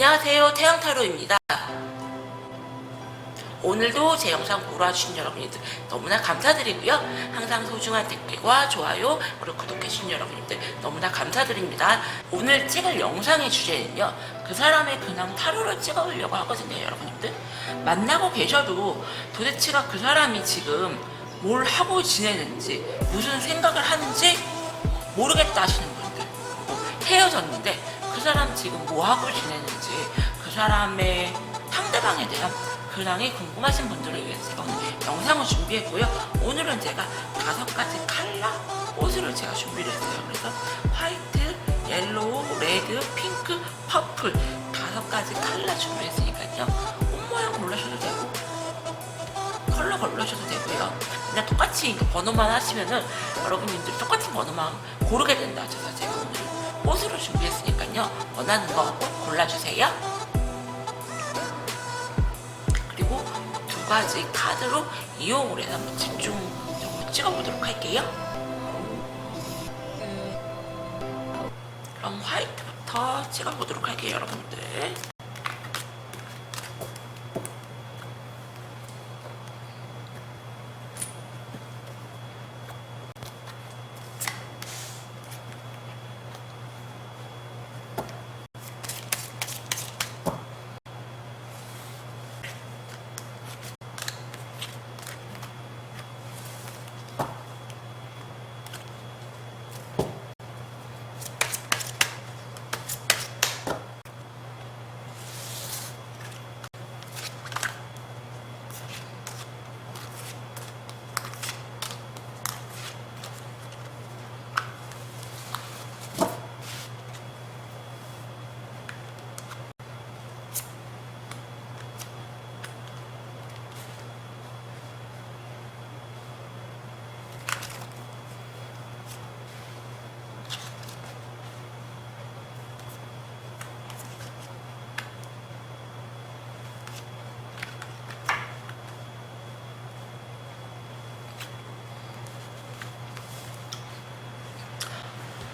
안녕하세요, 태양타로입니다. 오늘도 제 영상 보러 와주신 여러분들 너무나 감사드리고요. 항상 소중한 댓글과 좋아요 그리고 구독해주신 여러분들 너무나 감사드립니다. 오늘 찍을 영상의 주제는요, 그 사람의 근황 타로를 찍어보려고 하거든요. 여러분들 만나고 계셔도 도대체가 그 사람이 지금 뭘 하고 지내는지, 무슨 생각을 하는지 모르겠다 하시는 분들, 헤어졌는데 그 사람 지금 뭐 하고 지내는지, 그 사람의 상대방에 대한 근황이 궁금하신 분들을 위해서 제가 오늘 영상을 준비했고요. 오늘은 제가 5가지 컬러 옷을 제가 준비를 했어요. 그래서 화이트, 옐로우, 레드, 핑크, 퍼플 5가지 컬러 준비했으니까요. 옷 모양 골라셔도 되고 컬러 골라셔도 되고요. 그냥 똑같이 번호만 하시면은 여러분들이 똑같은 번호만 고르게 된다 하셔서 제가 오늘 옷으로 준비했으니까요. 원하는 거 꼭 골라주세요. 2가지 카드로 이용을 해서 한번 집중적으로 찍어보도록 할게요. 그럼 화이트부터 찍어보도록 할게요, 여러분들.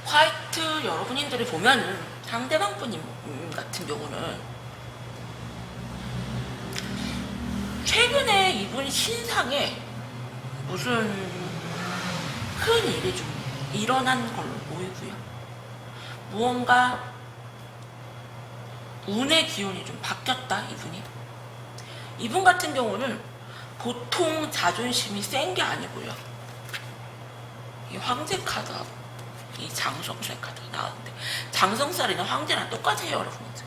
화이트 여러분들이 보면은 상대방 분님 같은 경우는 최근에 이분 신상에 무슨 큰 일이 좀 일어난 걸로 보이고요. 무언가 운의 기운이 좀 바뀌었다, 이분 같은 경우는 보통 자존심이 센 게 아니고요. 이 황제 카드하고 이 장성살 카드가 나왔는데, 장성살이나 황제랑 똑같아요, 여러분들.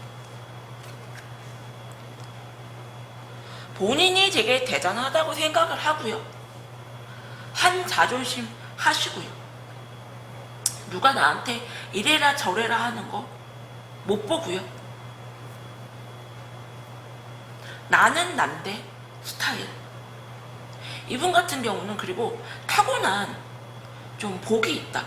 본인이 되게 대단하다고 생각을 하고요. 한 자존심 하시고요. 누가 나한테 이래라 저래라 하는 거 못 보고요. 나는 난데 스타일. 이분 같은 경우는 그리고 타고난 좀 복이 있다.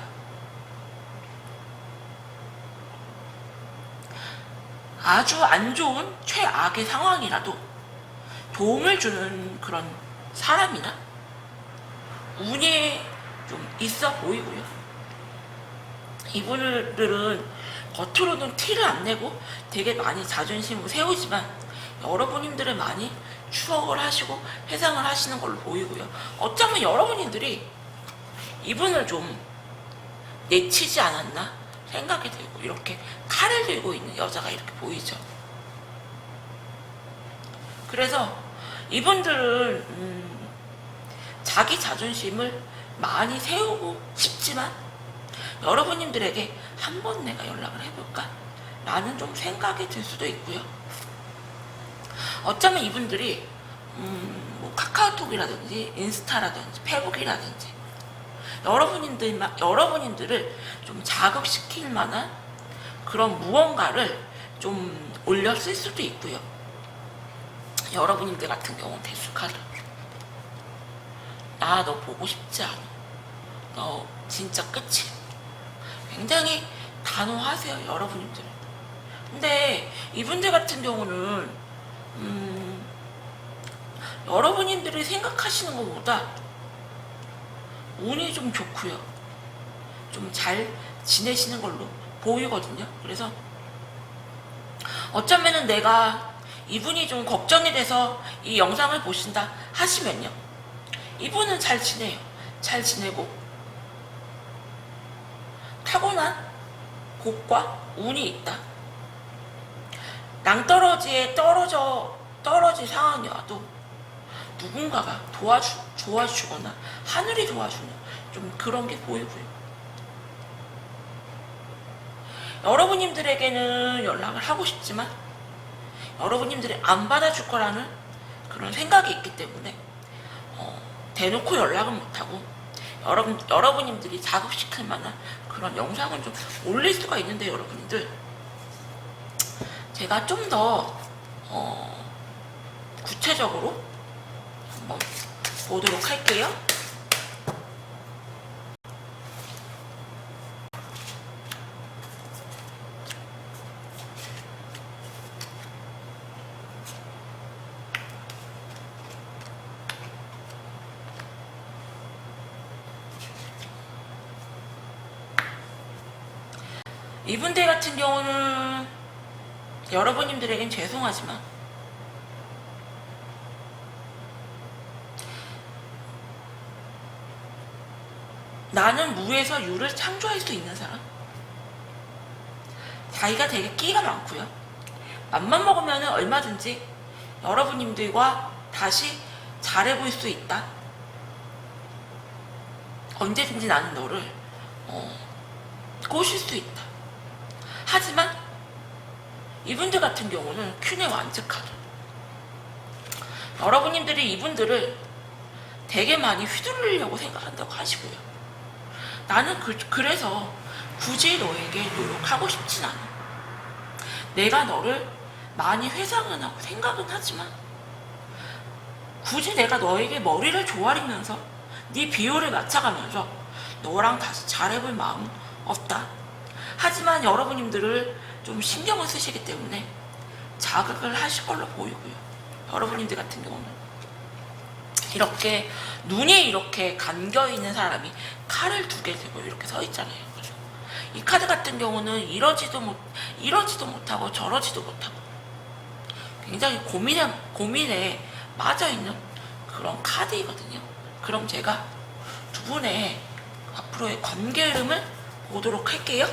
아주 안 좋은 최악의 상황이라도 도움을 주는 그런 사람이나 운이 좀 있어 보이고요. 이분들은 겉으로는 티를 안 내고 되게 많이 자존심을 세우지만 여러분들을 많이 추억을 하시고 회상을 하시는 걸로 보이고요. 어쩌면 여러분들이 이분을 좀 내치지 않았나 생각이 들고, 이렇게 칼을 들고 있는 여자가 이렇게 보이죠. 그래서 이분들은 자기 자존심을 많이 세우고 싶지만 여러분들에게 한번 내가 연락을 해볼까 라는 좀 생각이 들 수도 있고요. 어쩌면 이분들이 뭐 카카오톡이라든지 인스타라든지 페북이라든지 여러분들을 좀 자극시킬 만한 그런 무언가를 좀 올렸을 수도 있고요. 여러분들 같은 경우는 대수카드. 나 너 보고 싶지 않아. 너 진짜 끝이야. 굉장히 단호하세요, 여러분들. 근데 이분들 같은 경우는 여러분들이 생각하시는 것보다 운이 좀 좋고요. 좀 잘 지내시는 걸로 보이거든요. 그래서 어쩌면은 내가 이분이 좀 걱정이 돼서 이 영상을 보신다 하시면요, 이분은 잘 지내요. 잘 지내고 타고난 복과 운이 있다. 낭떠러지에 떨어질 상황이 와도 누군가가 도와주거나 하늘이 도와주는 좀 그런 게 보이고요. 여러분님들에게는 연락을 하고 싶지만 여러분님들이 안 받아줄 거라는 그런 생각이 있기 때문에 대놓고 연락은 못하고 여러분님들이 자극시킬 만한 그런 영상은 좀 올릴 수가 있는데, 여러분들 제가 좀 더 구체적으로 한번 보도록 할게요. 이분들 같은 경우는 여러분님들에겐 죄송하지만 나는 무에서 유를 창조할 수 있는 사람, 자기가 되게 끼가 많고요, 맘만 먹으면 얼마든지 여러분님들과 다시 잘해볼 수 있다. 언제든지 나는 너를 꼬실 수 있다. 하지만 이분들 같은 경우는 퀸의 완벽하다. 여러분님들이 이분들을 되게 많이 휘둘리려고 생각한다고 하시고요. 나는 그래서 굳이 너에게 노력하고 싶진 않아. 내가 너를 많이 회상은 하고 생각은 하지만 굳이 내가 너에게 머리를 조아리면서 네 비율을 맞춰가면서 너랑 다시 잘해볼 마음은 없다. 하지만 여러분님들을 좀 신경을 쓰시기 때문에 자극을 하실 걸로 보이고요. 여러분님들 같은 경우는 이렇게 눈이 이렇게 감겨있는 사람이 칼을 2개 들고 이렇게 서 있잖아요. 그죠? 이 카드 같은 경우는 이러지도 못하고 저러지도 못하고 굉장히 고민에 빠져있는 그런 카드이거든요. 그럼 제가 두 분의 앞으로의 관계 흐름을 보도록 할게요.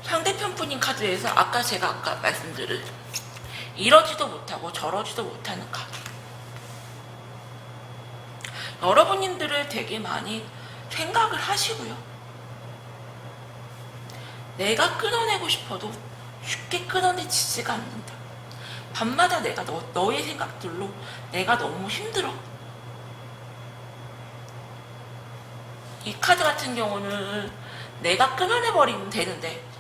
상대편 분인 카드에서 제가 아까 말씀드린 이러지도 못하고 저러지도 못하는 카드, 여러분님들을 되게 많이 생각을 하시고요. 내가 끊어내고 싶어도 쉽게 끊어내지지가 않는다. 밤마다 내가 너의 생각들로 내가 너무 힘들어. 이 카드 같은 경우는 내가 끊어내버리면 되는데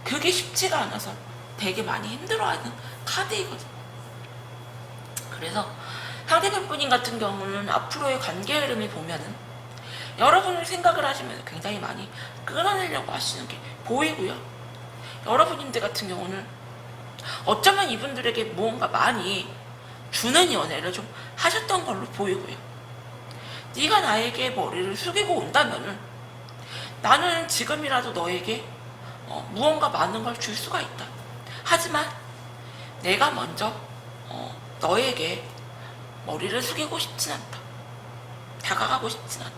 그게 쉽지가 않아서 되게 많이 힘들어하는 카드이거든요. 그래서 상대편 분인 같은 경우는 앞으로의 관계 흐름을 보면은 여러분을 생각을 하시면 굉장히 많이 끊어내려고 하시는 게 보이고요. 여러분들 같은 경우는 어쩌면 이분들에게 무언가 많이 주는 연애를 좀 하셨던 걸로 보이고요. 네가 나에게 머리를 숙이고 온다면은 나는 지금이라도 너에게 무언가 많은 걸 줄 수가 있다. 하지만 내가 먼저 너에게 머리를 숙이고 싶진 않다. 다가가고 싶진 않다.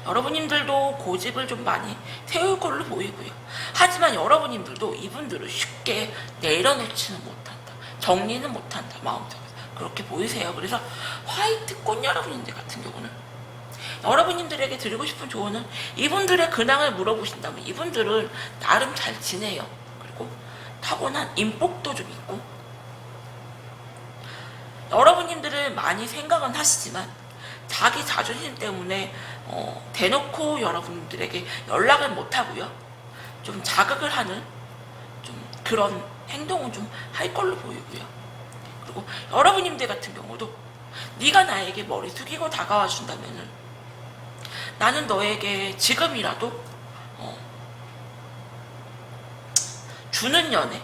여러분님들도 고집을 좀 많이 세울 걸로 보이고요. 하지만 여러분님들도 이분들을 쉽게 내려놓지는 못한다. 정리는 못한다. 마음속에서. 그렇게 보이세요. 그래서 화이트 꽃 여러분들 같은 경우는 여러분님들에게 드리고 싶은 조언은 이분들의 근황을 물어보신다면 이분들은 나름 잘 지내요. 그리고 타고난 인복도 좀 있고 여러분님들은 많이 생각은 하시지만 자기 자존심 때문에 대놓고 여러분들에게 연락을 못하고요. 좀 자극을 하는 좀 그런 행동은 좀 할 걸로 보이고요. 그리고 여러분님들 같은 경우도 네가 나에게 머리 숙이고 다가와 준다면은 나는 너에게 지금이라도 주는 연애,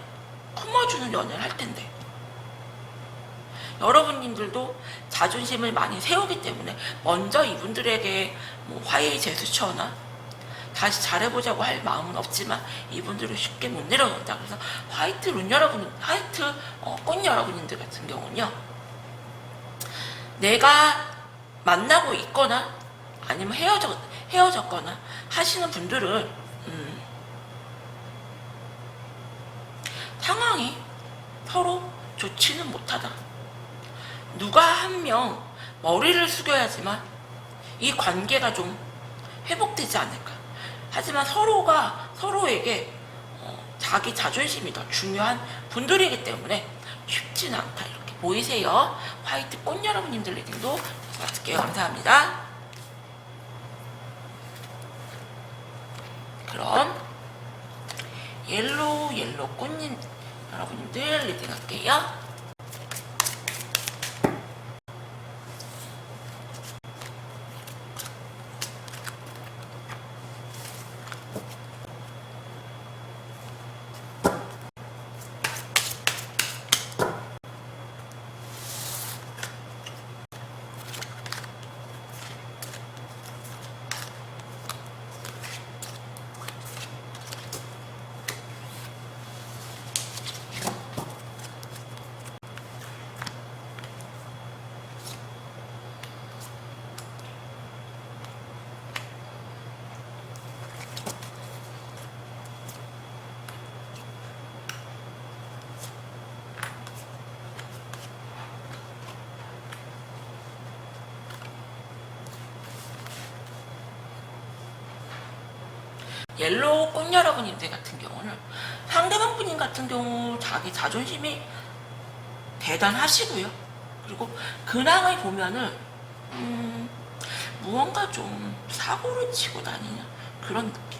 품어주는 연애를 할 텐데 여러분님들도 자존심을 많이 세우기 때문에 먼저 이분들에게 뭐 화해의 제스처나 다시 잘해보자고 할 마음은 없지만 이분들을 쉽게 못 내려놓는다. 그래서 화이트 룬 여러분, 화이트 꽃 여러분들 같은 경우는요, 내가 만나고 있거나 아니면 헤어졌거나 하시는 분들은 상황이 서로 좋지는 못하다. 누가 한 명 머리를 숙여야지만 이 관계가 좀 회복되지 않을까. 하지만 서로가 서로에게 자기 자존심이 더 중요한 분들이기 때문에 쉽지는 않다. 이렇게 보이세요? 화이트 꽃 여러분님들 리딩도 마칠게요. 감사합니다. 그럼 옐로우 꽃님 여러분님들 리딩 할게요. 옐로우 꽃 여러분님들 같은 경우는 상대방 분님 같은 경우 자기 자존심이 대단하시고요. 그리고 근황을 보면은 무언가 좀 사고를 치고 다니는 그런 느낌.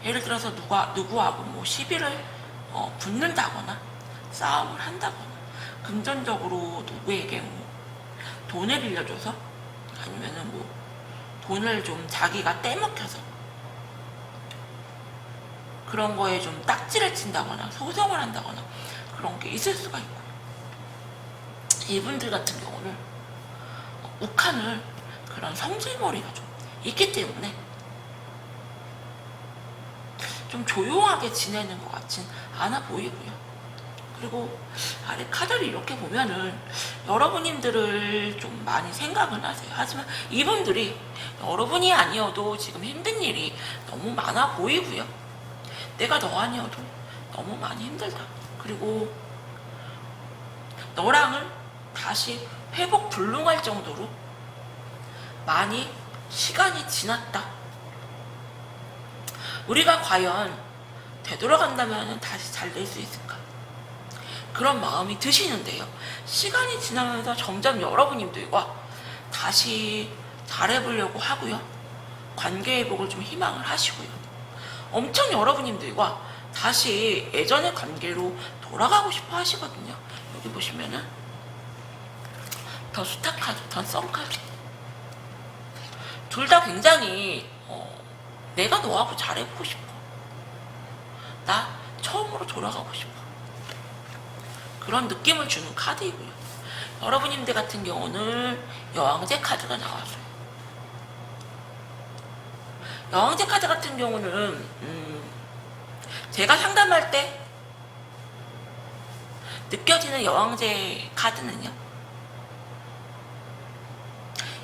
예를 들어서 누구하고 뭐 시비를 붙는다거나 싸움을 한다거나 금전적으로 누구에게 뭐 돈을 빌려줘서 아니면은 뭐 돈을 좀 자기가 떼먹혀서 그런 거에 좀 딱지를 친다거나 소송을 한다거나 그런 게 있을 수가 있고, 이분들 같은 경우는 욱하는 그런 성질머리가 좀 있기 때문에 좀 조용하게 지내는 것 같진 않아 보이고요. 그리고 아래 카드를 이렇게 보면은 여러분님들을 좀 많이 생각을 하세요. 하지만 이분들이 여러분이 아니어도 지금 힘든 일이 너무 많아 보이고요. 내가 너 아니어도 너무 많이 힘들다. 그리고 너랑은 다시 회복 불능할 정도로 많이 시간이 지났다. 우리가 과연 되돌아간다면 다시 잘 될 수 있을까? 그런 마음이 드시는데요. 시간이 지나면서 점점 여러분님들과 다시 잘해보려고 하고요. 관계 회복을 좀 희망을 하시고요. 엄청 여러분님들과 다시 예전의 관계로 돌아가고 싶어 하시거든요. 여기 보시면은 더 스타카드, 더 썬카드. 둘 다 굉장히 내가 너하고 잘해보고 싶어. 나 처음으로 돌아가고 싶어. 그런 느낌을 주는 카드이고요. 여러분님들 같은 경우는 여왕제 카드가 나왔어요. 여왕제 카드 같은 경우는 제가 상담할 때 느껴지는 여왕제 카드는요,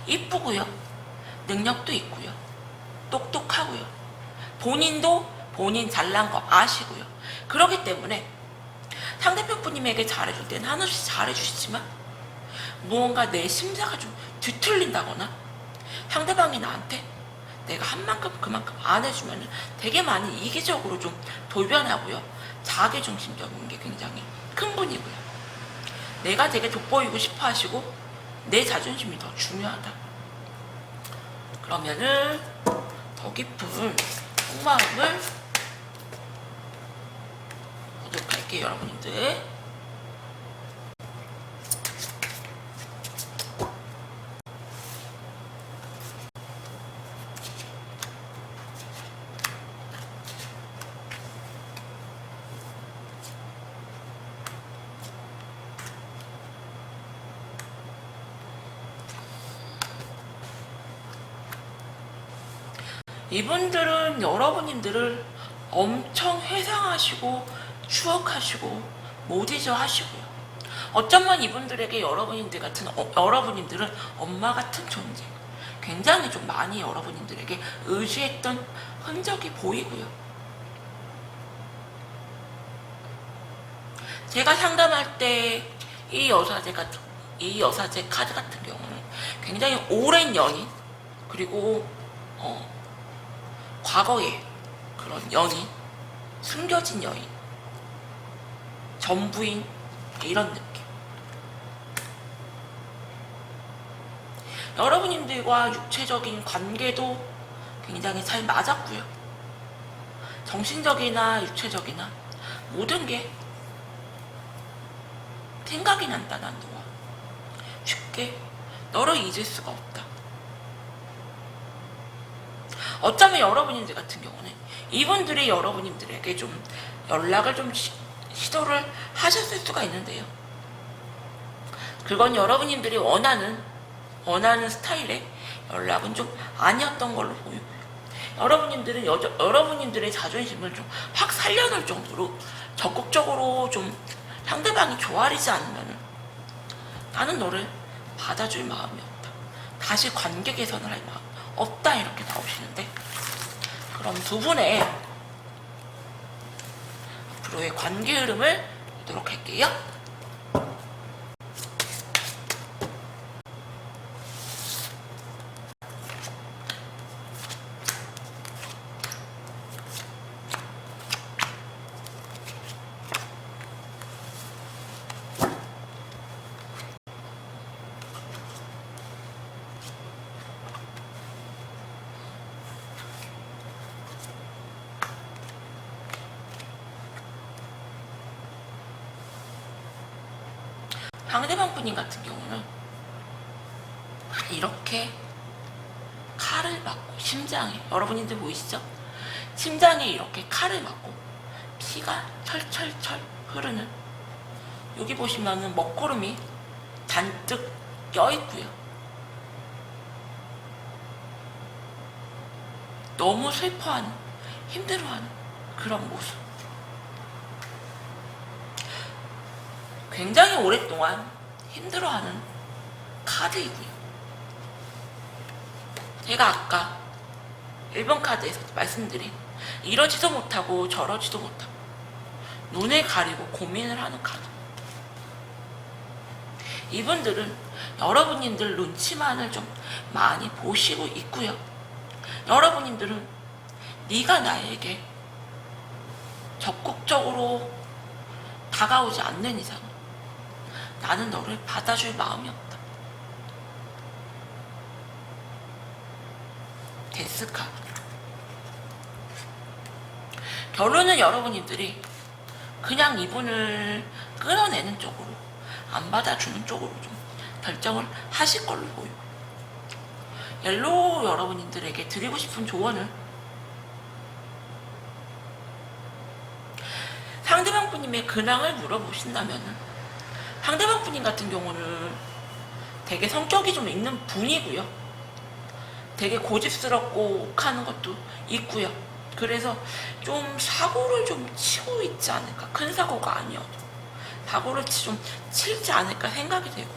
이쁘고요, 능력도 있고요, 똑똑하고요, 본인도 본인 잘난 거 아시고요. 그렇기 때문에 상대편 분님에게 잘해줄 때는 한없이 잘해주시지만 무언가 내 심사가 좀 뒤틀린다거나 상대방이 나한테 내가 한 만큼 그만큼 안 해주면 되게 많이 이기적으로 좀 돌변하고요. 자기중심적인 게 굉장히 큰 분이고요. 내가 되게 돋보이고 싶어 하시고 내 자존심이 더 중요하다. 그러면은 더 깊은 속마음을 보도록 할게요, 여러분들. 이분들은 여러분님들을 엄청 회상하시고 추억하시고 못 잊어 하시고요. 어쩌면 이분들에게 여러분님들은 엄마 같은 존재, 굉장히 좀 많이 여러분님들에게 의지했던 흔적이 보이고요. 제가 상담할 때 이 여사제 카드 같은 경우는 굉장히 오랜 연인, 그리고 과거의 그런 연인, 숨겨진 여인, 전부인, 이런 느낌. 여러분님들과 육체적인 관계도 굉장히 잘 맞았고요. 정신적이나 육체적이나 모든 게 생각이 난다. 난 너와 쉽게 너를 잊을 수가 없다. 어쩌면 여러분들 같은 경우는 이분들이 여러분님들에게 좀 연락을 좀 시도를 하셨을 수가 있는데요. 그건 여러분님들이 원하는 스타일의 연락은 좀 아니었던 걸로 보이고요. 여러분님들은 여러분님들의 자존심을 좀 확 살려놓을 정도로 적극적으로 좀 상대방이 좋아하지 않으면 나는 너를 받아줄 마음이 없다. 다시 관계 개선을 할 마음 없다. 이렇게 나오시는데, 그럼 두 분의 앞으로의 관계 흐름을 보도록 할게요. 상대방 분님 같은 경우는 이렇게 칼을 맞고, 심장에, 여러분들 보이시죠? 심장에 이렇게 칼을 맞고 피가 철철철 흐르는, 여기 보시면은 먹구름이 잔뜩 껴있고요. 너무 슬퍼하는, 힘들어하는 그런 모습. 굉장히 오랫동안 힘들어하는 카드이고요. 제가 아까 1번 카드에서 말씀드린 이러지도 못하고 저러지도 못하고 눈을 가리고 고민을 하는 카드. 이분들은 여러분님들 눈치만을 좀 많이 보시고 있고요. 여러분님들은 네가 나에게 적극적으로 다가오지 않는 이상 나는 너를 받아줄 마음이 없다. 데스카. 결론은 여러분들이 그냥 이분을 끌어내는 쪽으로, 안 받아주는 쪽으로 좀 결정을 하실 걸로 보이고, 옐로우 여러분들에게 드리고 싶은 조언은 상대방 분님의 근황을 물어보신다면은, 상대방 분님 같은 경우는 되게 성격이 좀 있는 분이고요. 되게 고집스럽고 욱하는 것도 있고요. 그래서 좀 사고를 좀 치고 있지 않을까. 큰 사고가 아니어도 사고를 좀 치지 않을까 생각이 되고,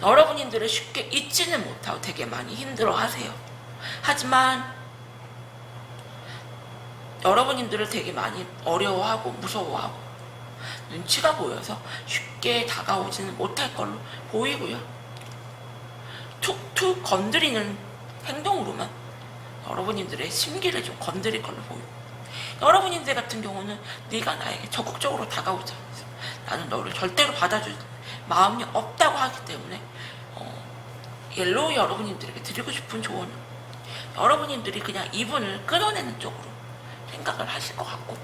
여러분들을 쉽게 잊지는 못하고 되게 많이 힘들어 하세요. 하지만 여러분들을 되게 많이 어려워하고 무서워하고 눈치가 보여서 쉽게 다가오지는 못할 걸로 보이고요. 툭툭 건드리는 행동으로만 여러분들의 심기를 좀 건드릴 걸로 보이고, 여러분들 같은 경우는 네가 나에게 적극적으로 다가오지 않아서 나는 너를 절대로 받아줄 마음이 없다고 하기 때문에 옐로우 여러분님들에게 드리고 싶은 조언은 여러분님들이 그냥 이분을 끊어내는 쪽으로 생각을 하실 것 같고,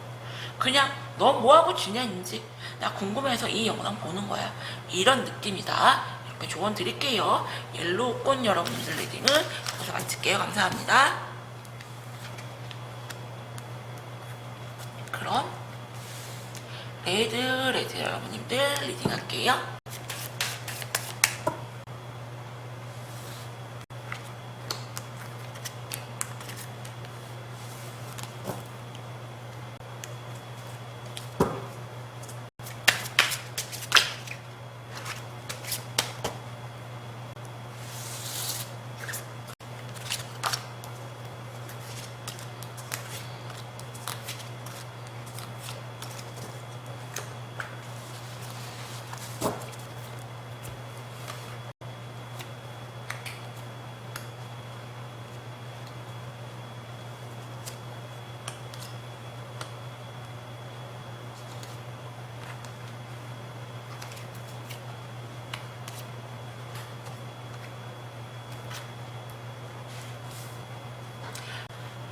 그냥 너 뭐하고 지내는지 나 궁금해서 이 영상 보는 거야, 이런 느낌이다, 이렇게 조언 드릴게요. 옐로우 꽃 여러분들 리딩은 여기서 마칠게요. 감사합니다. 그럼 레드 여러분님들 리딩 할게요.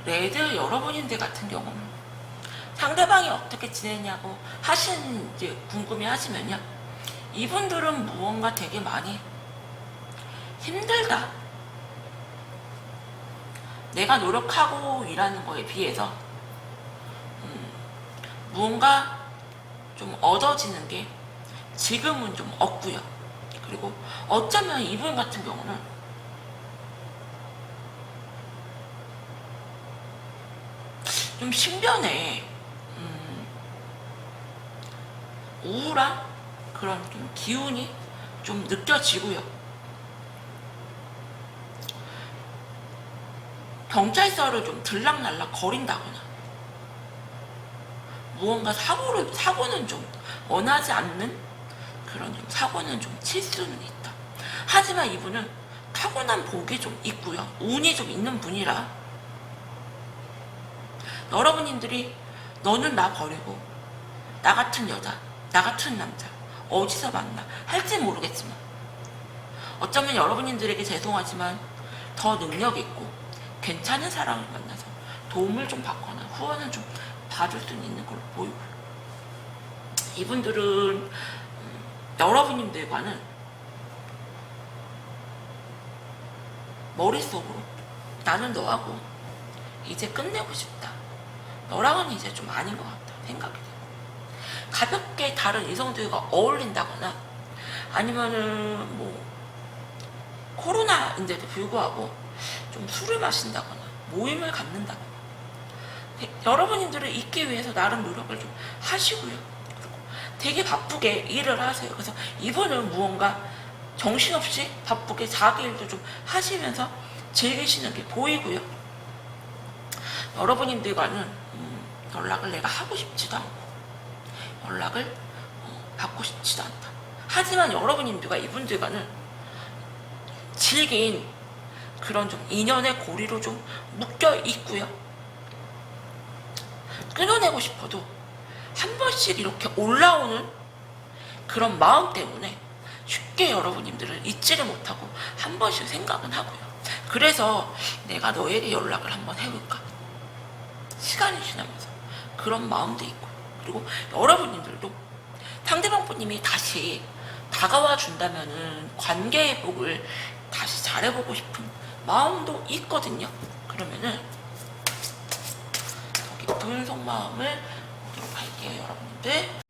레드 여러분인들 같은 경우는 상대방이 어떻게 지내냐고 이제 궁금해 하시면요, 이분들은 무언가 되게 많이 힘들다, 내가 노력하고 일하는 거에 비해서 무언가 좀 얻어지는 게 지금은 좀 없고요. 그리고 어쩌면 이분 같은 경우는 좀 신변에 우울한 그런 좀 기운이 좀 느껴지고요. 경찰서를 좀 들락날락 거린다거나 무언가 사고는 좀 원하지 않는 그런 좀 사고는 좀 칠 수는 있다. 하지만 이분은 타고난 복이 좀 있고요, 운이 좀 있는 분이라 여러분님들이 너는 나 버리고 나 같은 여자, 나 같은 남자 어디서 만나 할지 모르겠지만, 어쩌면 여러분님들에게 죄송하지만 더 능력 있고 괜찮은 사람을 만나서 도움을 좀 받거나 후원을 좀 받을 수 있는 걸로 보이고요. 이분들은 여러분님들과는 머릿속으로 나는 너하고 이제 끝내고 싶다, 너랑은 이제 좀 아닌 것 같다 생각이 돼요. 가볍게 다른 이성들과 어울린다거나 아니면은 뭐 코로나인데도 불구하고 좀 술을 마신다거나 모임을 갖는다거나, 여러분들은 있기 위해서 나름 노력을 좀 하시고요. 그리고 되게 바쁘게 일을 하세요. 그래서 이분은 무언가 정신없이 바쁘게 자기 일도 좀 하시면서 즐기시는 게 보이고요. 여러분들과는 연락을 내가 하고 싶지도 않고 연락을 받고 싶지도 않다. 하지만 여러분들과 이분들과는 질긴 그런 좀 인연의 고리로 좀 묶여 있고요. 끊어내고 싶어도 한 번씩 이렇게 올라오는 그런 마음 때문에 쉽게 여러분들을 잊지를 못하고 한 번씩 생각은 하고요. 그래서 내가 너에게 연락을 한번 해볼까, 시간이 지나면서 그런 마음도 있고, 그리고 여러분들도 상대방 분님이 다시 다가와 준다면은 관계 회복을 다시 잘해보고 싶은 마음도 있거든요. 그러면은 더 깊은 속마음을 보도록 할게요, 여러분들.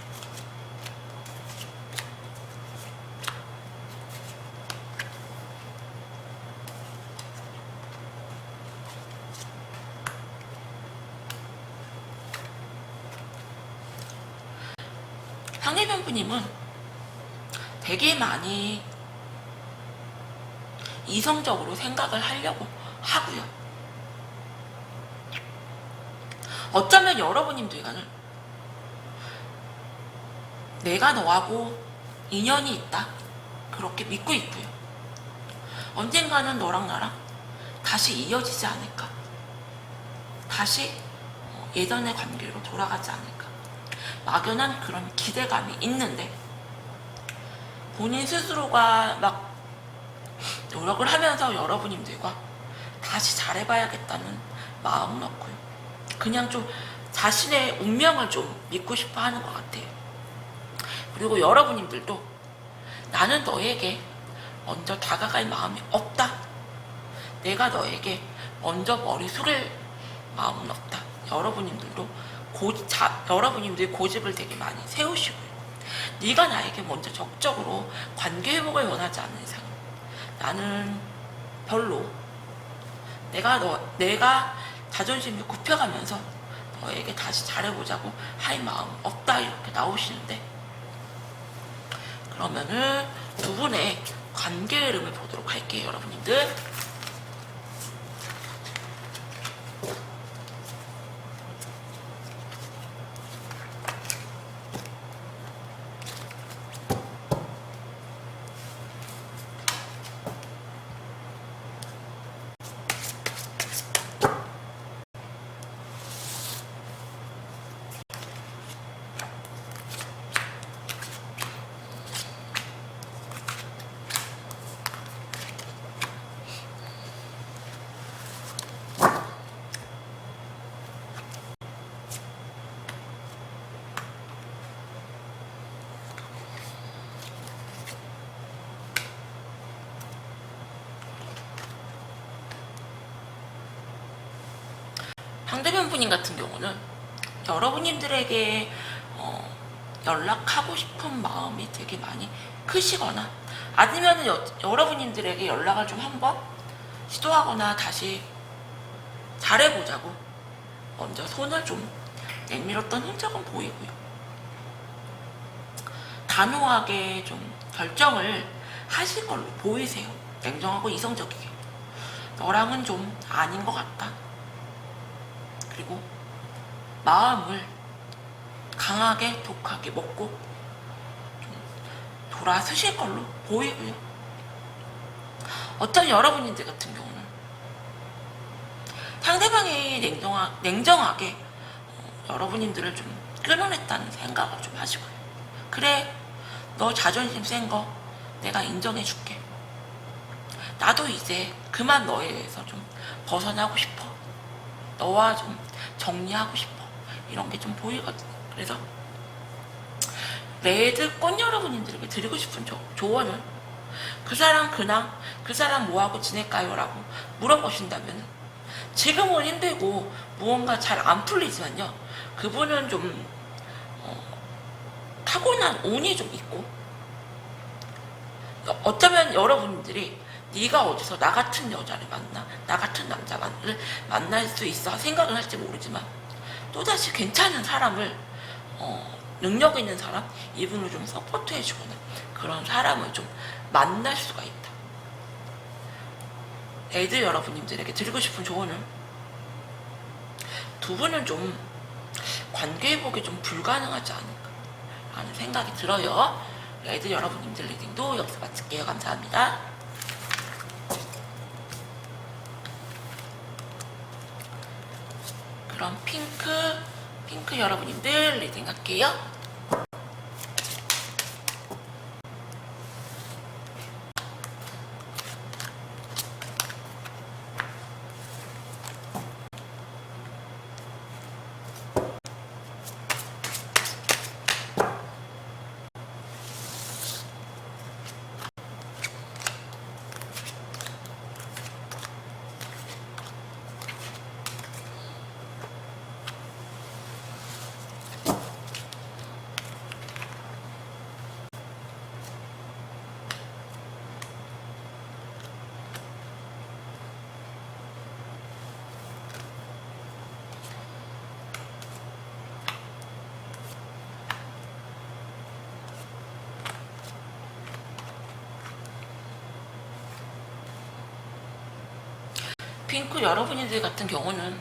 상대방분님은 되게 많이 이성적으로 생각을 하려고 하고요. 어쩌면 여러분님들과는 내가 너하고 인연이 있다, 그렇게 믿고 있고요. 언젠가는 너랑 나랑 다시 이어지지 않을까, 다시 예전의 관계로 돌아가지 않을까, 막연한 그런 기대감이 있는데 본인 스스로가 막 노력을 하면서 여러분님들과 다시 잘해봐야겠다는 마음은 없고요. 그냥 좀 자신의 운명을 좀 믿고 싶어 하는 것 같아요. 그리고 여러분님들도 나는 너에게 먼저 다가갈 마음이 없다. 내가 너에게 먼저 머리 숙일 마음은 없다. 여러분님들도 여러분님들이 고집을 되게 많이 세우시고요. 네가 나에게 먼저 적극적으로 관계 회복을 원하지 않는 이상 나는 별로 내가 자존심을 굽혀가면서 너에게 다시 잘해보자고 할 마음 없다 이렇게 나오시는데 그러면은 두 분의 관계 흐름을 보도록 할게요, 여러분님들. 상대편 분인 같은 경우는 여러분님들에게 연락하고 싶은 마음이 되게 많이 크시거나 아니면 여러분님들에게 연락을 좀 한번 시도하거나 다시 잘해보자고 먼저 손을 좀 내밀었던 흔적은 보이고요. 단호하게 좀 결정을 하실 걸로 보이세요. 냉정하고 이성적이게. 너랑은 좀 아닌 것 같다. 그리고 마음을 강하게 독하게 먹고 좀 돌아서실 걸로 보이고요. 어떤 여러분들 같은 경우는 상대방이 냉정하게 여러분들을 좀 끌어냈다는 생각을 좀 하시고요. 그래, 너 자존심 센 거 내가 인정해줄게. 나도 이제 그만 너에 대해서 좀 벗어나고 싶어. 너와 좀 정리하고 싶어. 이런 게 좀 보이거든요. 그래서 레드꽃 여러분들에게 드리고 싶은 조언은 그 사람 그냥 그 사람 뭐하고 지낼까요? 라고 물어보신다면 지금은 힘들고 무언가 잘 안 풀리지만요. 그분은 좀 타고난 운이 좀 있고 어쩌면 여러분들이 네가 어디서 나 같은 여자를 만나 나 같은 남자를 만날 수 있어 생각을 할지 모르지만 또다시 괜찮은 사람을 능력 있는 사람 이분을 좀 서포트 해주거나 그런 사람을 좀 만날 수가 있다. 애들 여러분님들에게 드리고 싶은 조언은 두 분은 좀 관계 회복이 좀 불가능하지 않을까 라는 생각이 들어요. 애들 여러분님들 리딩도 여기서 마칠게요. 감사합니다. 그럼 핑크 여러분님들 리딩 할게요. 핑크 여러분들 같은 경우는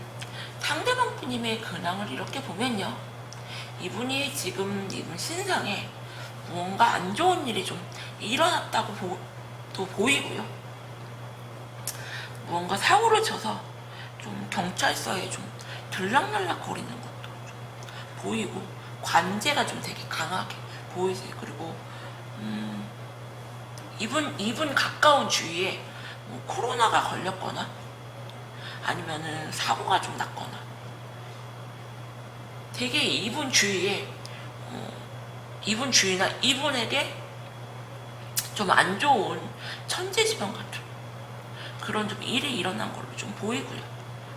상대방 분님의 근황을 이렇게 보면요. 이분이 지금 이분 신상에 무언가 안 좋은 일이 좀 일어났다고 또 보이고요. 무언가 사고를 쳐서 좀 경찰서에 좀 들락날락 거리는 것도 좀 보이고 관제가 좀 되게 강하게 보이세요. 그리고 이분 가까운 주위에 뭐 코로나가 걸렸거나 아니면은 사고가 좀 났거나 되게 이분 주위에 이분 주위나 이분에게 좀 안 좋은 천재지변 같은 그런 좀 일이 일어난 걸로 좀 보이고요.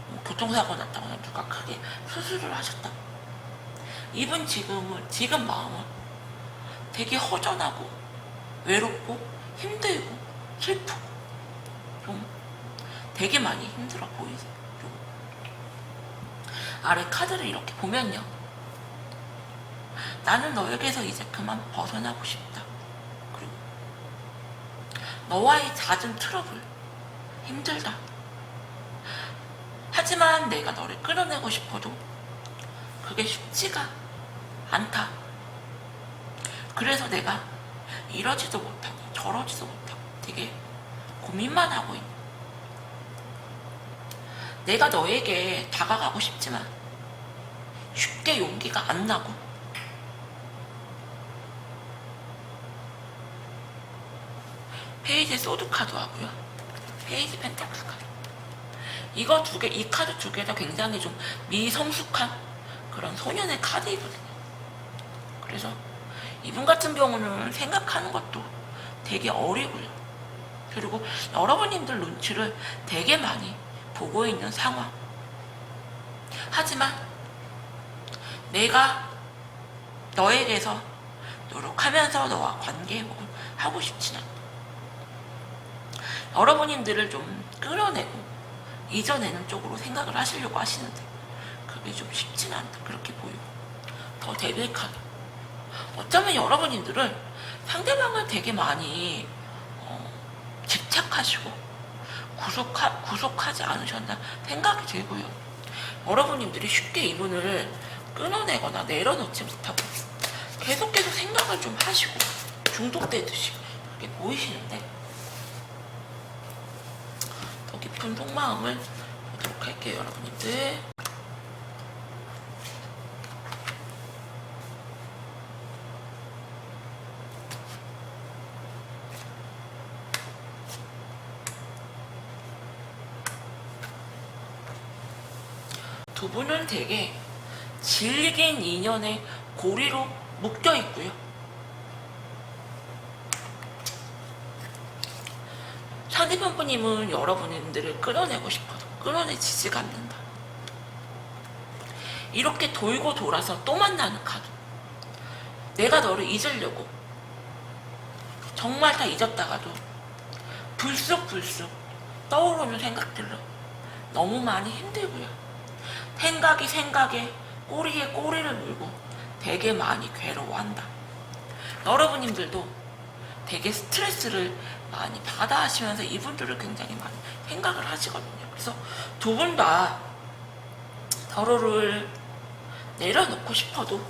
뭐 교통사고 났다거나 누가 크게 수술을 하셨다. 이분 지금 마음은 되게 허전하고 외롭고 힘들고 슬프고 좀 되게 많이 힘들어 보이세요. 좀 아래 카드를 이렇게 보면요. 나는 너에게서 이제 그만 벗어나고 싶다. 그리고 너와의 잦은 트러블 힘들다. 하지만 내가 너를 끌어내고 싶어도 그게 쉽지가 않다. 그래서 내가 이러지도 못하고 저러지도 못하고 되게 고민만 하고 있는. 내가 너에게 다가가고 싶지만 쉽게 용기가 안 나고 페이지 소드 카드 하고요. 페이지 펜타클 카드. 이거 두 개, 이 카드 두 개가 굉장히 좀 미성숙한 그런 소년의 카드이거든요. 그래서 이분 같은 경우는 생각하는 것도 되게 어리고요. 그리고 여러분님들 눈치를 되게 많이 보고 있는 상황. 하지만 내가 너에게서 노력하면서 너와 관계 회복을 하고 싶진 않다. 여러분님들을 좀 끌어내고 이겨내는 쪽으로 생각을 하시려고 하시는데 그게 좀 쉽진 않다. 그렇게 보이고 더 데빌 카드. 어쩌면 여러분님들은 상대방을 되게 많이 집착하시고 구속하지 않으셨나 생각이 들고요. 여러분님들이 쉽게 이분을 끊어내거나 내려놓지 못하고 계속 생각을 좀 하시고 중독되듯이 그렇게 보이시는데 더 깊은 속마음을 보도록 할게요, 여러분님들. 두 분은 되게 질긴 인연의 고리로 묶여 있고요. 상대편 분님은 여러분들을 끌어내고 싶어도 끌어내지지가 않는다. 이렇게 돌고 돌아서 또 만나는 카드. 내가 너를 잊으려고 정말 다 잊었다가도 불쑥 떠오르는 생각들로 너무 많이 힘들고요. 생각에 꼬리에 꼬리를 물고 되게 많이 괴로워한다. 여러분님들도 되게 스트레스를 많이 받아 하시면서 이분들을 굉장히 많이 생각을 하시거든요. 그래서 두 분 다 서로를 내려놓고 싶어도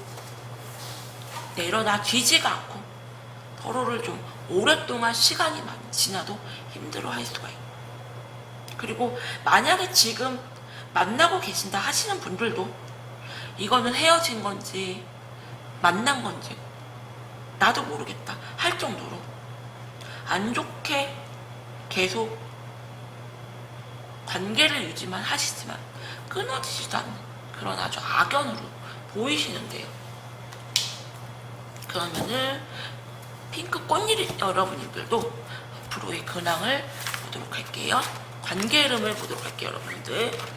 내려놔지지가 않고 서로를 좀 오랫동안 시간이 많이 지나도 힘들어 할 수가 있고, 그리고 만약에 지금 만나고 계신다 하시는 분들도 이거는 헤어진 건지 만난 건지 나도 모르겠다 할 정도로 안 좋게 계속 관계를 유지만 하시지만 끊어지지도 않는 그런 아주 악연으로 보이시는데요. 그러면은 핑크 꽃잎 여러분들도 앞으로의 근황을 보도록 할게요. 관계 흐름을 보도록 할게요, 여러분들.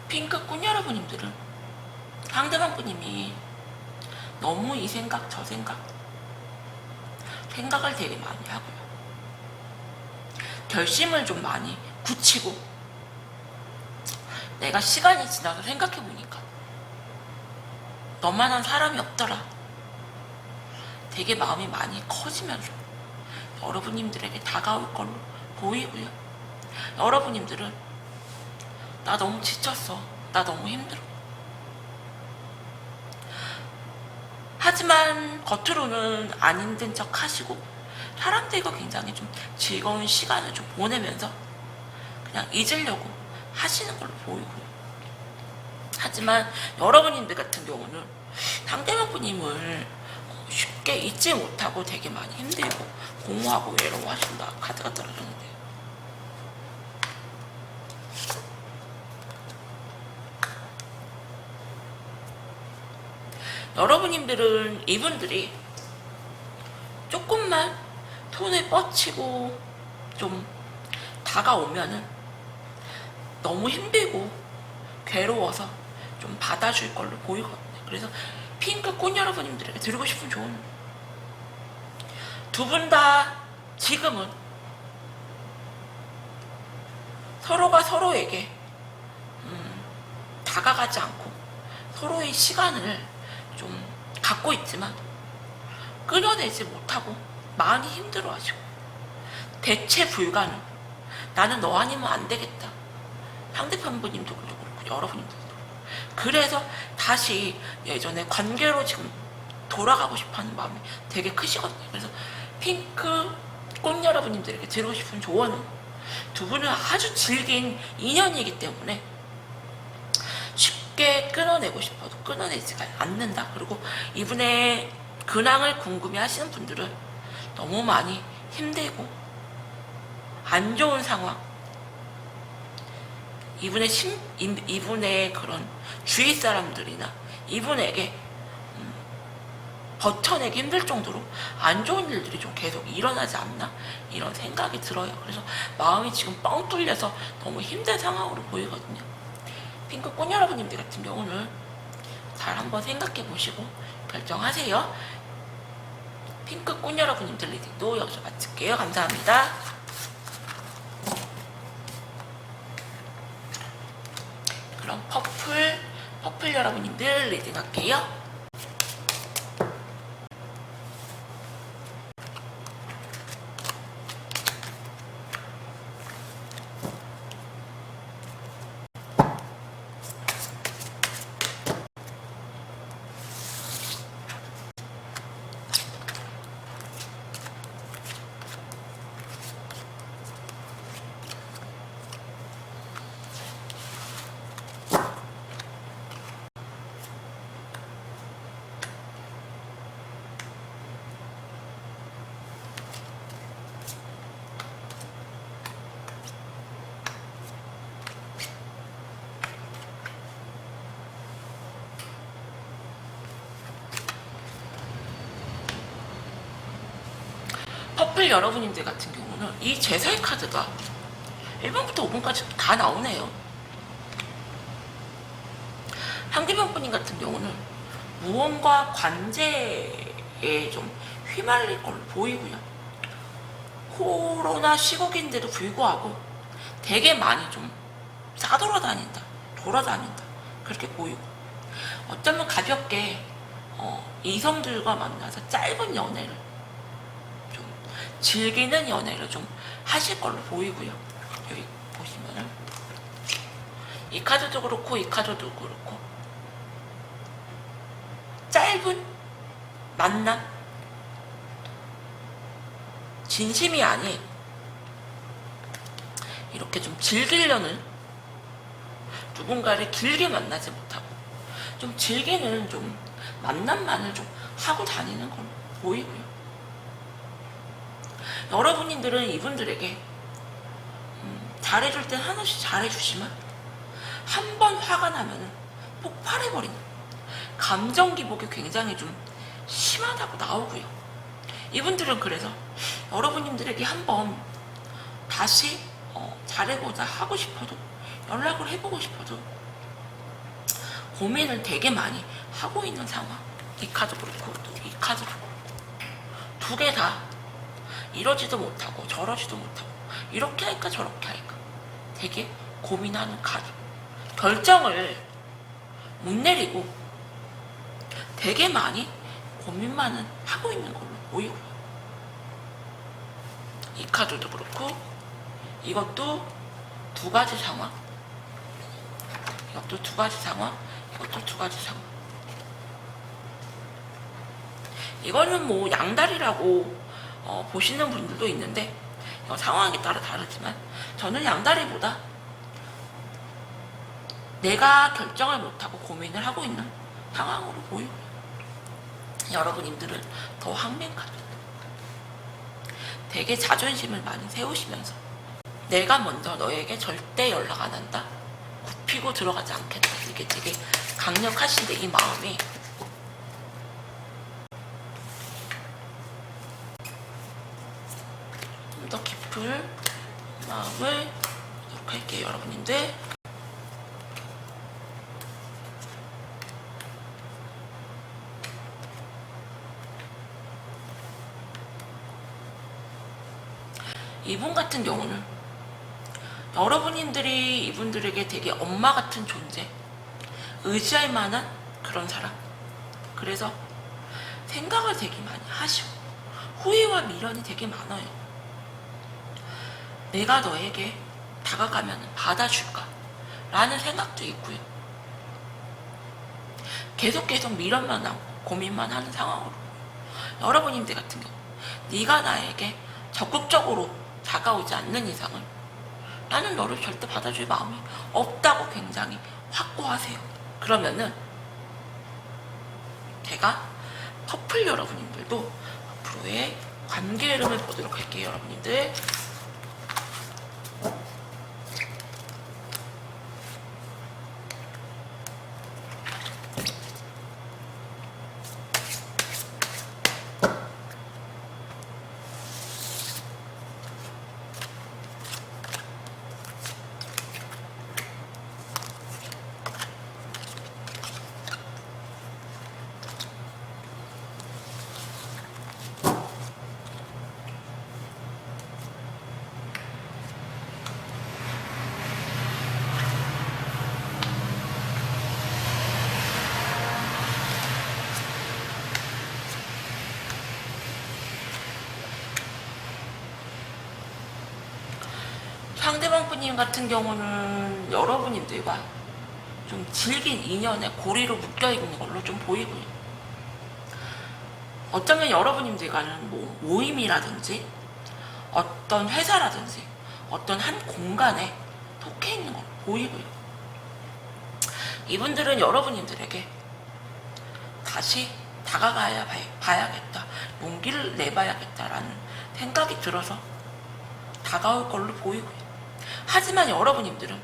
핑크꾼 여러분님들은 상대방 분님이 너무 이 생각 저 생각 생각을 되게 많이 하고요. 결심을 좀 많이 굳히고, 내가 시간이 지나서 생각해보니까 너만한 사람이 없더라. 되게 마음이 많이 커지면서 여러분님들에게 다가올 걸로 보이고요. 여러분님들은 나 너무 지쳤어, 나 너무 힘들어, 하지만 겉으로는 안 힘든 척 하시고 사람들과 굉장히 좀 즐거운 시간을 좀 보내면서 그냥 잊으려고 하시는 걸로 보이고요. 하지만 여러분님들 같은 경우는 상대방 분님을 쉽게 잊지 못하고 되게 많이 힘들고 공허하고 외로워하신다. 카드가 떨어졌는데, 여러분님들은 이분들이 조금만 손을 뻗치고 좀 다가오면은 너무 힘들고 괴로워서 좀 받아줄 걸로 보이거든요. 그래서 핑크 꽃 여러분님들에게 드리고 싶은 조언은, 두 분 다 지금은 서로가 서로에게 다가가지 않고 서로의 시간을 좀 갖고 있지만 끊어내지 못하고 많이 힘들어하시고 대체 불가능, 나는 너 아니면 안 되겠다, 상대편 분님도 그렇고 여러분님도 그렇고, 그래서 다시 예전의 관계로 지금 돌아가고 싶어하는 마음이 되게 크시거든요. 그래서 핑크 꽃 여러분님들에게 드리고 싶은 조언은, 두 분은 아주 질긴 인연이기 때문에 쉽게 끊어내고 싶어도 끊어내지가 않는다. 그리고 이분의 근황을 궁금해 하시는 분들은 너무 많이 힘들고 안 좋은 상황, 이분의 그런 주위 사람들이나 이분에게 버텨내기 힘들 정도로 안 좋은 일들이 좀 계속 일어나지 않나, 이런 생각이 들어요. 그래서 마음이 지금 뻥 뚫려서 너무 힘든 상황으로 보이거든요. 핑크 꽃 여러분님들 같은 경우는 잘 한번 생각해 보시고 결정하세요. 핑크 꽃 여러분님들 리딩도 여기서 마칠게요. 감사합니다. 그럼 퍼플 여러분님들 리딩 할게요. 퍼플 여러분님들 같은 경우는 이 제사의 카드가 1번부터 5번까지 다 나오네요. 상대방 분님 같은 경우는 무언가 관제에 좀 휘말릴 걸로 보이고요. 코로나 시국인데도 불구하고 되게 많이 좀 싸돌아다닌다, 돌아다닌다, 그렇게 보이고, 어쩌면 가볍게 이성들과 만나서 짧은 연애를 좀 즐기는 연애를 좀 하실 걸로 보이고요. 여기 보시면은 이 카드도 그렇고 이 카드도 그렇고 짧은 만남, 진심이 아닌 이렇게 좀 즐기려는, 누군가를 길게 만나지 못하고 좀 즐기는 좀 만남만을 좀 하고 다니는 걸로 보이고요. 여러분들은 이분들에게 잘해줄 땐 한없이 잘해주지만 한 번 화가 나면은 폭발해버리는 감정 기복이 굉장히 좀 심하다고 나오고요. 이분들은 그래서 여러분들에게 한번 다시 잘해보자 하고 싶어도, 연락을 해보고 싶어도 고민을 되게 많이 하고 있는 상황. 이 카드 그렇고 또 이 카드도 두 개 다 이러지도 못하고 저러지도 못하고 이렇게 할까 저렇게 할까 되게 고민하는 카드. 결정을 못 내리고 되게 많이 고민만은 하고 있는 걸로 보이고요. 이 카드도 그렇고 이것도 두 가지 상황, 이것도 두 가지 상황, 이것도 두 가지 상황. 이거는 뭐 양다리라고 보시는 분들도 있는데 상황에 따라 다르지만 저는 양다리보다 내가 결정을 못하고 고민을 하고 있는 상황으로 보이고요. 여러분님들은 더 항맹카드. 되게 자존심을 많이 세우시면서 내가 먼저 너에게 절대 연락 안 한다, 굽히고 들어가지 않겠다, 이게 되게 강력하신데 이 마음이 좀 더 깊을 마음을 이렇게 할게요. 여러분님들 이분 같은 경우는 여러분들이 이분들에게 되게 엄마 같은 존재, 의지할 만한 그런 사람. 그래서 생각을 되게 많이 하시고 후회와 미련이 되게 많아요. 내가 너에게 다가가면 받아줄까? 라는 생각도 있고요. 계속 미련만 하고 고민만 하는 상황으로. 여러분들 같은 경우 네가 나에게 적극적으로 다가오지 않는 이상은 나는 너를 절대 받아줄 마음이 없다고 굉장히 확고하세요. 그러면은 제가 커플 여러분들도 앞으로의 관계 흐름을 보도록 할게요. 여러분들 상대방 분님 같은 경우는 여러분들과 좀 질긴 인연에 고리로 묶여있는 걸로 좀 보이고요. 어쩌면 여러분들과는 뭐 모임이라든지 어떤 회사라든지 어떤 한 공간에 속해 있는 걸로 보이고요. 이분들은 여러분들에게 다시 다가가야 봐야겠다, 용기를 내봐야겠다라는 생각이 들어서 다가올 걸로 보이고요. 하지만 여러분들은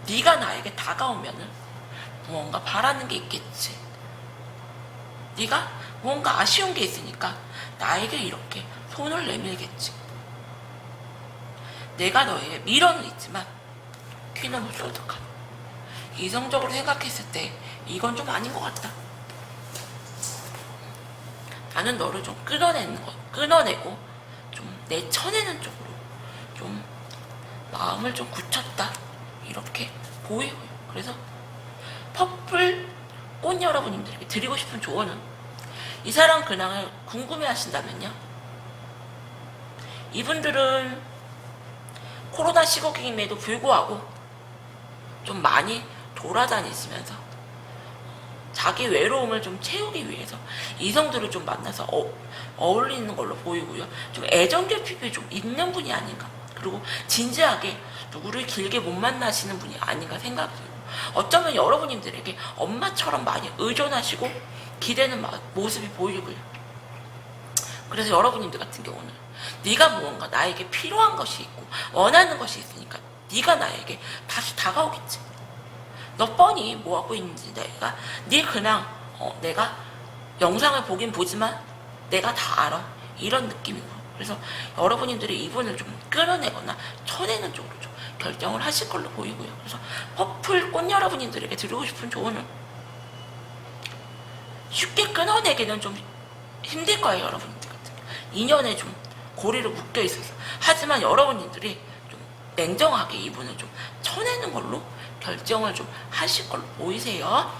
네가 나에게 다가오면은 무언가 바라는 게 있겠지, 네가 무언가 아쉬운 게 있으니까 나에게 이렇게 손을 내밀겠지, 내가 너에게 미련은 있지만 퀸 오브 소드 카드. 이성적으로 생각했을 때 이건 좀 아닌 것 같다. 나는 너를 좀 끊어내고 좀 내쳐내는 쪽으로 좀 마음을 좀 굳혔다, 이렇게 보이고요. 그래서 퍼플 꽃 여러분들에게 드리고 싶은 조언은, 이 사람 근황을 궁금해 하신다면요, 이분들은 코로나 시국임에도 불구하고 좀 많이 돌아다니시면서 자기 외로움을 좀 채우기 위해서 이성들을 좀 만나서 어울리는 걸로 보이고요. 좀 애정 결핍이 좀 있는 분이 아닌가, 그리고 진지하게 누구를 길게 못 만나시는 분이 아닌가 생각이 들고, 어쩌면 여러분들에게 엄마처럼 많이 의존하시고 기대는 모습이 보이고요. 그래서 여러분들 같은 경우는 네가 무언가 나에게 필요한 것이 있고 원하는 것이 있으니까 네가 나에게 다시 다가오겠지. 너 뻔히 뭐하고 있는지 내가 네 근황 내가 영상을 보긴 보지만 내가 다 알아, 이런 느낌이고. 그래서 여러분들이 이분을 좀 끌어내거나 쳐내는 쪽으로 좀 결정을 하실 걸로 보이고요. 그래서 퍼플 꽃 여러분들에게 드리고 싶은 조언은, 쉽게 끊어내기는 좀 힘들 거예요. 여러분들 같은 인연에 좀 고리로 묶여 있어서. 하지만 여러분들이 좀 냉정하게 이분을 좀 쳐내는 걸로 결정을 좀 하실 걸로 보이세요.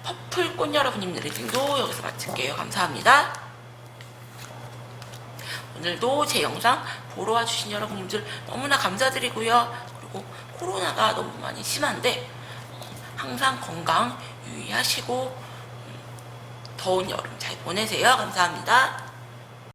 퍼플꽃 여러분님들 리딩도 여기서 마칠게요. 감사합니다. 오늘도 제 영상 보러 와주신 여러분님들 너무나 감사드리고요. 그리고 코로나가 너무 많이 심한데 항상 건강 유의하시고 더운 여름 잘 보내세요. 감사합니다.